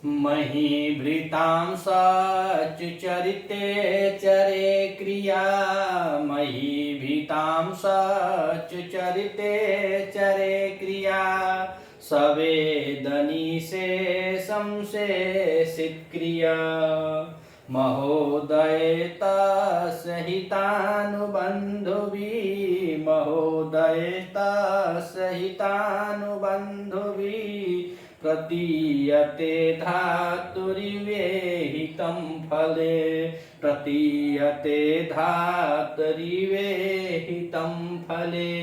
महीभृतां सच्चरिते चरे क्रिया महीभृतां सच्चरिते चरे क्रिया सवेदनी से संशेषित क्रिया महोदयता सहितानुबंधुभि महोदयता सहितानुबंधुभि प्रतीयते धातुरिवेहितं फले प्रतीयते धातुरिवेहितं फले।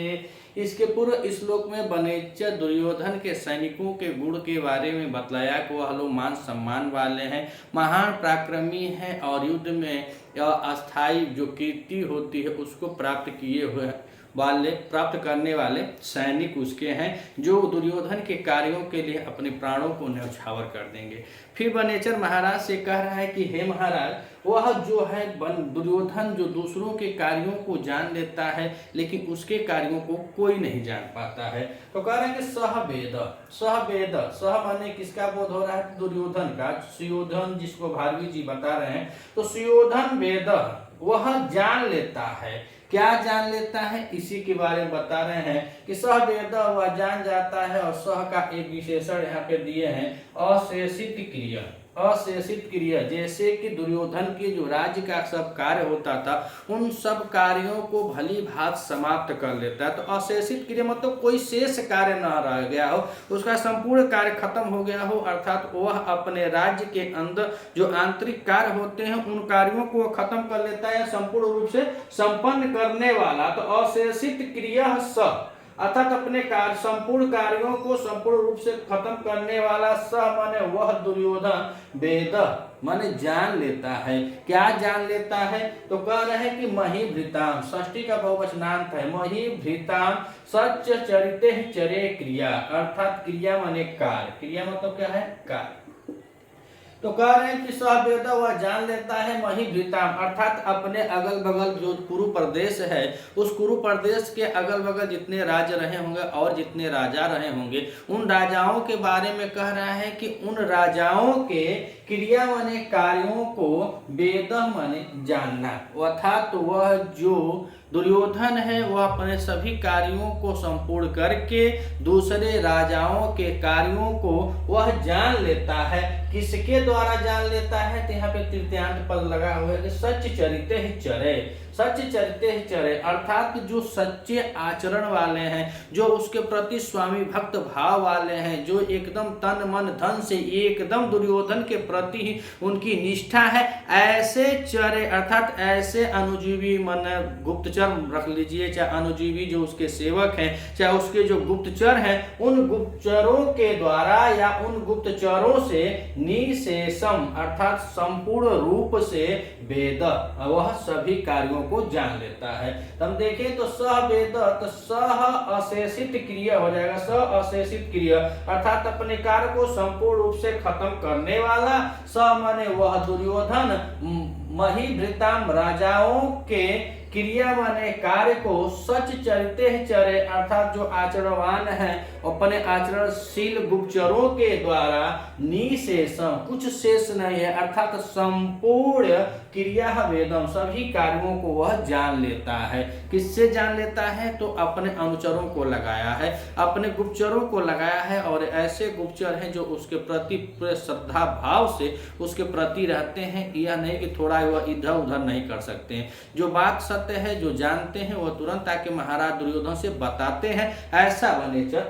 इसके पूर्व श्लोक में वनेचर दुर्योधन के सैनिकों के गुण के बारे में बतलाया कि वह लोग मान सम्मान वाले हैं, महान पराक्रमी हैं और युद्ध में अस्थायी जो कीर्ति होती है उसको प्राप्त किए हुए वाले प्राप्त करने वाले सैनिक उसके हैं जो दुर्योधन के कार्यों के लिए अपने प्राणों को न्यौछावर कर देंगे। फिर वनेचर महाराज से कह रहा है कि हे महाराज, वह जो है दुर्योधन जो दूसरों के कार्यों को जान लेता है लेकिन उसके कार्यों को कोई नहीं जान पाता है। तो कह रहे हैं कि सह वेद सह माने किसका बोध हो रहा है? दुर्योधन का। सुयोधन जिसको भारवी जी बता रहे हैं, तो सुयोधन वेद वह जान लेता है। क्या जान लेता है? इसी के बारे में बता रहे हैं कि सह वेद वह जान जाता है। और सह का एक विशेषण यहाँ पे दिए हैं, अशेषित क्रिया। अशेषित क्रिया जैसे कि दुर्योधन के जो राज्य का सब कार्य होता था उन सब कार्यों को भली भांति समाप्त कर लेता है। तो अशेषित क्रिया मतलब कोई शेष कार्य न रह गया हो, उसका संपूर्ण कार्य खत्म हो गया हो, अर्थात वह अपने राज्य के अंदर जो आंतरिक कार्य होते हैं उन कार्यों को खत्म कर लेता है, संपूर्ण रूप से संपन्न करने वाला। तो अशेषित क्रिया स अर्थात अपने कार्य संपूर्ण कार्यों को संपूर्ण रूप से खत्म करने वाला। स माने वह दुर्योधन वेद माने जान लेता है। क्या जान लेता है? तो कह रहे हैं कि महीभृताम, षष्ठी का बहुवचनांत है, महीभृताम सच्च चरिते चरे क्रिया, अर्थात क्रिया माने कार्य। क्रिया मतलब क्या है? कार्य। तो कह रहे हैं कि सह वेद वह जान लेता है महीभृताम, अर्थात अपने अगल बगल जो कुरु प्रदेश है उस कुरु प्रदेश के अगल बगल जितने राज्य रहे होंगे और जितने राजा रहे होंगे उन राजाओं के बारे में कह रहा है कि उन राजाओं के क्रिया माने कार्यों को वेद माने जानना, अर्थात वह जो दुर्योधन है वह अपने सभी कार्यों को संपूर्ण करके दूसरे राजाओं के कार्यों को वह जान लेता है। किसके द्वारा जान लेता है? तो यहाँ पे तृतीयांत पद लगा हुआ है कि सच चरिते ही चरे, सच चरिते ही चरे, अर्थात जो सच्चे आचरण वाले हैं, जो उसके प्रति स्वामी भक्त भाव वाले हैं, जो एकदम तन मन धन से एकदम दुर्योधन के प्रति ही उनकी निष्ठा है, ऐसे चरे अर्थात ऐसे अनुजीवी मन गुप्तचर रख लीजिए, चाहे अनुजीवी जो उसके सेवक हैं, चाहे उसके जो गुप्तचर हैं, उन गुप्तचरों के द्वारा या उन गुप्तचरों से निशेषम अर्थात संपूर्ण रूप से वेद वह सभी कार्यों को जान लेता है। तो हम देखें तो सह वेद, तो सह अशेषित क्रिया हो जाएगा। सह अशेषित क्रिया अर्थात अपने कार्य को संपूर्ण रूप से खत्म करने वाला। स माने वह दुर्योधन महीभृताम राजाओं के क्रिया माने कार्य को सच चरिते चरे अर्थात जो आचरणवान है अपने आचरणशील गुप्तचरों के द्वारा निशेषम कुछ शेष नहीं है अर्थात संपूर्ण क्रिया वेदम सभी कार्यों को वह जान लेता है। किससे जान लेता है? तो अपने अनुचरों को लगाया है, अपने गुप्तचरों को लगाया है और ऐसे गुप्तचर हैं जो उसके प्रति श्रद्धा भाव से उसके प्रति रहते हैं। यह नहीं कि थोड़ा वह इधर उधर नहीं कर सकते हैं, जो बात सत्य है जो जानते हैं वह तुरंत आके महाराज दुर्योधन से बताते हैं। ऐसा वनेचर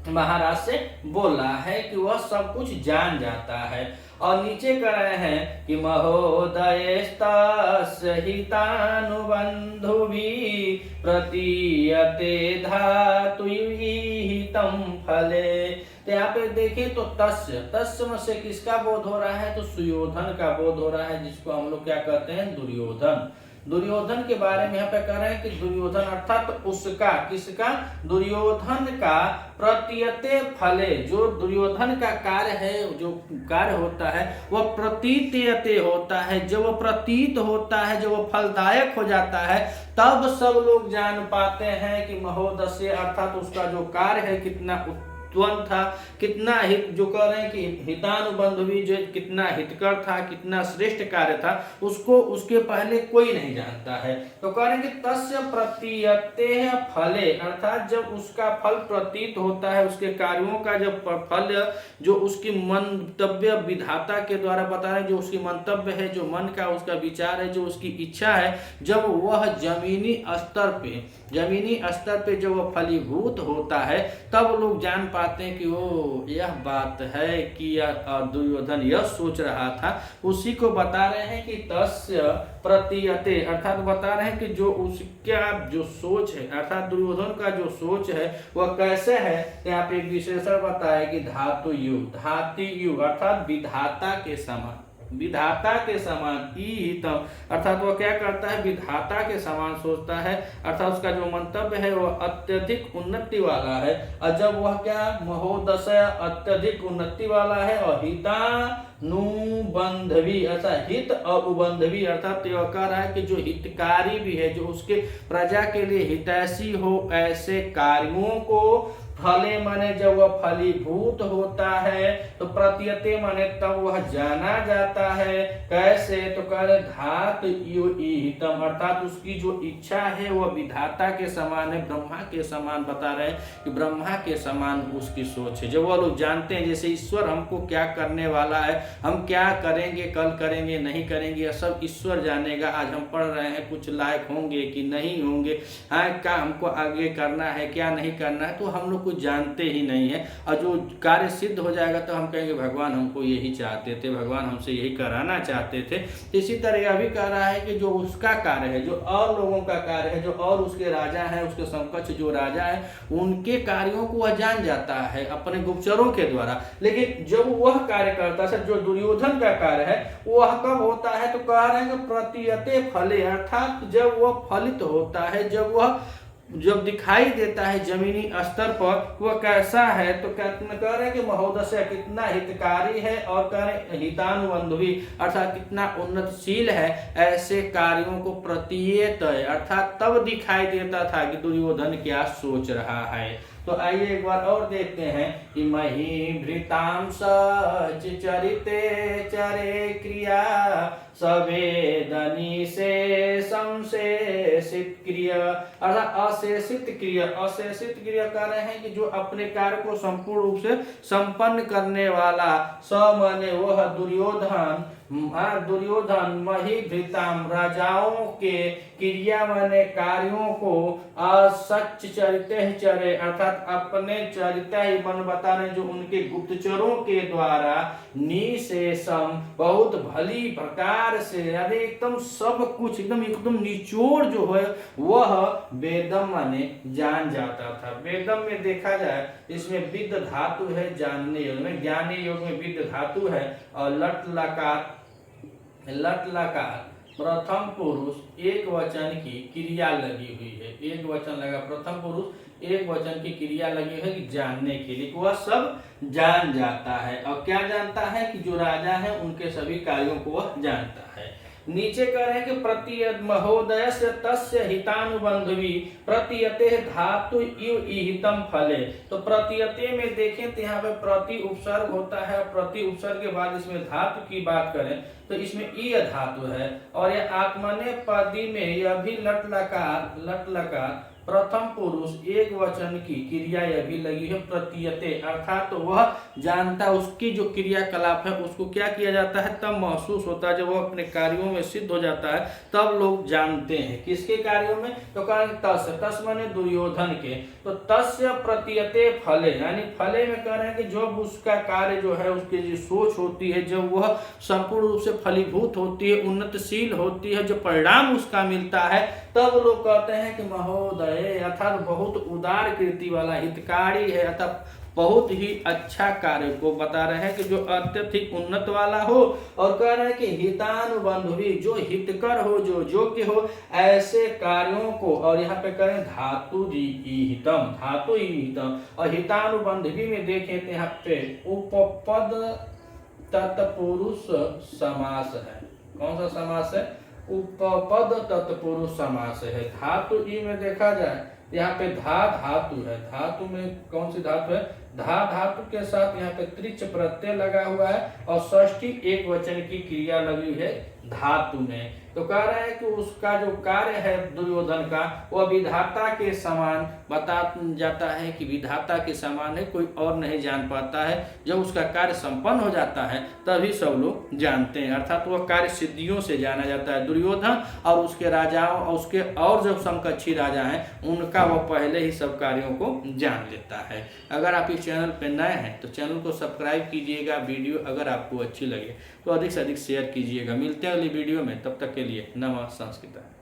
महाराज से बोल रहा है कि वह सब कुछ जान जाता है। और नीचे कर रहे हैं कि महोदयस्तहितानुबंधुभिः प्रतीयते धातुहितं फले। तो यहाँ पे देखें तो तस्य से किसका बोध हो रहा है? तो सुयोधन का बोध हो रहा है, जिसको हम लोग क्या कहते हैं? दुर्योधन। दुर्योधन के बारे में यहाँ पे कह रहे हैं कि दुर्योधन अर्थात उसका, किसका? दुर्योधन का प्रतीयते फले, जो दुर्योधन का कार्य है, जो कार्य होता है वह प्रतीयते होता है। जब वह प्रतीत होता है, जब वह फलदायक हो जाता है, तब सब लोग जान पाते हैं कि महोदय अर्थात उसका जो कार्य है कितना हितवंत था, कितना हित, जो कह रहे हैं कि हितानुबंधवी जो कितना हितकर था, कितना श्रेष्ठ कार्य था, उसको उसके पहले कोई नहीं जानता है। तो कह रहे हैं कि तस्य प्रतीयतेह फले, अर्थात जब उसका फल प्रतीत होता है, उसके कार्यों का जब फल जो उसकी मंतव्य विधाता के द्वारा बता रहे हैं, जो उसकी मंतव्य है, जो मन का उसका विचार है, जो उसकी इच्छा है, जब वह जमीनी स्तर पे जब वह फलीभूत होता है, तब लोग जान पाते हैं कि ओ यह बात है कि दुर्योधन यह सोच रहा था। उसी को बता रहे हैं कि तस्य प्रतीयते, अर्थात बता रहे हैं कि जो उसका जो सोच है, अर्थात दुर्योधन का जो सोच है वह कैसे है। यहाँ पे एक विशेषण बताया कि धातु अर्थात विधाता के समान हितम, अर्थात वह क्या करता है, विधाता के समान सोचता है, अर्थात उसका जो मंतव्य है वह अत्यधिक उन्नति वाला है। और जब वह क्या महोदशय अत्यधिक उन्नति वाला है, और हितानुबंधवी अर्थात हित अनुबंधवी, अर्थात यह कह रहा है कि जो हितकारी भी है, जो उसके प्रजा के लिए हितैषी हो, ऐसे कार्यों को फले माने जब वह फलीभूत होता है, तो प्रतीयते माने तब वह जाना जाता है। कैसे, तो कह रहे धात हितम, अर्थात उसकी जो इच्छा है वह विधाता के समान है, ब्रह्मा के समान बता रहे हैं कि ब्रह्मा के समान उसकी सोच है। जब वह लोग जानते हैं जैसे ईश्वर हमको क्या करने वाला है, हम क्या करेंगे, कल करेंगे नहीं करेंगे, यह सब ईश्वर जानेगा। आज हम पढ़ रहे हैं, कुछ लायक होंगे कि नहीं होंगे, हाँ क्या हमको आगे करना है क्या नहीं करना है, तो हम लोग कुछ जानते ही नहीं है। और जो कार्य सिद्ध हो जाएगा तो हम कहेंगे भगवान हमको यही चाहते थे, भगवान हमसे यही कराना चाहते थे। इसी तरह यह भी कह रहा है कि जो उसका कार्य है, जो और लोगों का कार्य है, जो और उसके राजा है, उसके समकक्ष जो राजा है, उनके कार्यों को वह जान जाता है अपने गुप्तचरों के द्वारा। लेकिन जब वह कार्य करता है, जो दुर्योधन का कार्य है, वह कब होता है, तो कह रहे हैं कि प्रतीयते फले, अर्थात जब वह फलित होता है, जब दिखाई देता है जमीनी स्तर पर वह कैसा है, तो कह रहे हैं कि महोदशय कितना हितकारी है, और कह रहे हितानुबंधवी अर्थात कितना उन्नतशील है, ऐसे कार्यों को प्रतीयत है, अर्थात तब दिखाई देता था कि दुर्योधन क्या सोच रहा है। तो आइए एक बार और देखते हैं कि मही भृताम सचरिते चरे क्रिया सवेदनी से संशेषित क्रिया, अर्थात अशेषित क्रिया कर रहे हैं कि जो अपने कार्य को संपूर्ण रूप से संपन्न करने वाला, स माने वह दुर्योधन मही भृताम राजाओं के क्रिया माने कार्यों को असच चरिते चरे, अर्थात अपने चरित्र ही मन बताने जो उनके गुप्तचरों के द्वारा निशेषम बहुत भली प्रकार से, अरे एकदम सब कुछ एकदम निचोड़ जो है वह वेदम माने जान जाता था। वेदम में देखा जाए इसमें विद धातु है, जानने योग में, ज्ञाने योग में विद धातु है, और लट लकार प्रथम पुरुष एक वचन की क्रिया लगी हुई है, एक वचन लगा, प्रथम पुरुष एक वचन की क्रिया लगी है कि जानने के लिए, वह सब जान जाता है। और क्या जानता है कि जो राजा है उनके सभी कार्यों को वह जानता है। नीचे कह रहे हैं कि प्रतीयत महोदय से तस्य हितानुबंधवी प्रतीयते धातु इव हितम फले। तो प्रतीयते में देखें तो यहाँ पे प्रति उपसर्ग होता है, प्रति उपसर्ग के बाद इसमें धातु की बात करें तो इसमें ई धातु है, और यह आत्मने पदी में यह भी लट लकार प्रथम पुरुष एक वचन की क्रिया यह भी लगी है प्रतीयते, अर्थात तो वह जानता, उसकी जो क्रियाकलाप है उसको क्या किया जाता है, तब महसूस होता है जब वह अपने कार्यों में सिद्ध हो जाता है, तब लोग जानते हैं। किसके कार्यों में, तो कहें तस माने दुर्योधन के, तो तस्य प्रतीयते फले, यानी फले में कह रहे हैं कि जब उसका कार्य जो है, उसकी जो सोच होती है, जब वह संपूर्ण रूप से फलीभूत होती है, उन्नतशील होती है, जो परिणाम उसका मिलता है, तब लोग कहते हैं कि महोदय अर्थात बहुत उदार कृति वाला, हितकारी है, अर्थात बहुत ही अच्छा कार्य को बता रहे हैं कि जो अत्यधिक उन्नत वाला हो, और कह रहे हैं कि हितानुबंधवी जो हितकर हो, जो योग्य हो, ऐसे कार्यों को, और यहाँ पे करें धातु हितम, और हितानुबंधवी में देखें तो यहाँ पे उपपद तत्पुरुष समास है। कौन सा समास है, उपपद तत्पुरुष समास है। धातु ई में देखा जाए यहाँ पे धातु है, धातु में कौन सी धातु है, धा धातु के साथ यहाँ पे त्रिच प्रत्यय लगा हुआ है और षष्ठी एक वचन की क्रिया लगी है धातु में। तो कह रहे हैं कि उसका जो कार्य है दुर्योधन का वह विधाता के समान बता जाता है कि विधाता के समान है, कोई और नहीं जान पाता है। जब उसका कार्य संपन्न हो जाता है तभी सब लोग जानते हैं, अर्थात वह कार्य सिद्धियों से जाना जाता है। दुर्योधन और उसके राजाओं और उसके और जो समकक्षी राजा हैं उनका वह पहले ही सब कार्यों को जान लेता है। अगर आप इस चैनल पर नए हैं तो चैनल को सब्सक्राइब कीजिएगा। वीडियो अगर आपको अच्छी लगे तो अधिक से अधिक शेयर कीजिएगा। मिलते हैं अगली वीडियो में, तब तक के लिए नमः संस्कृत।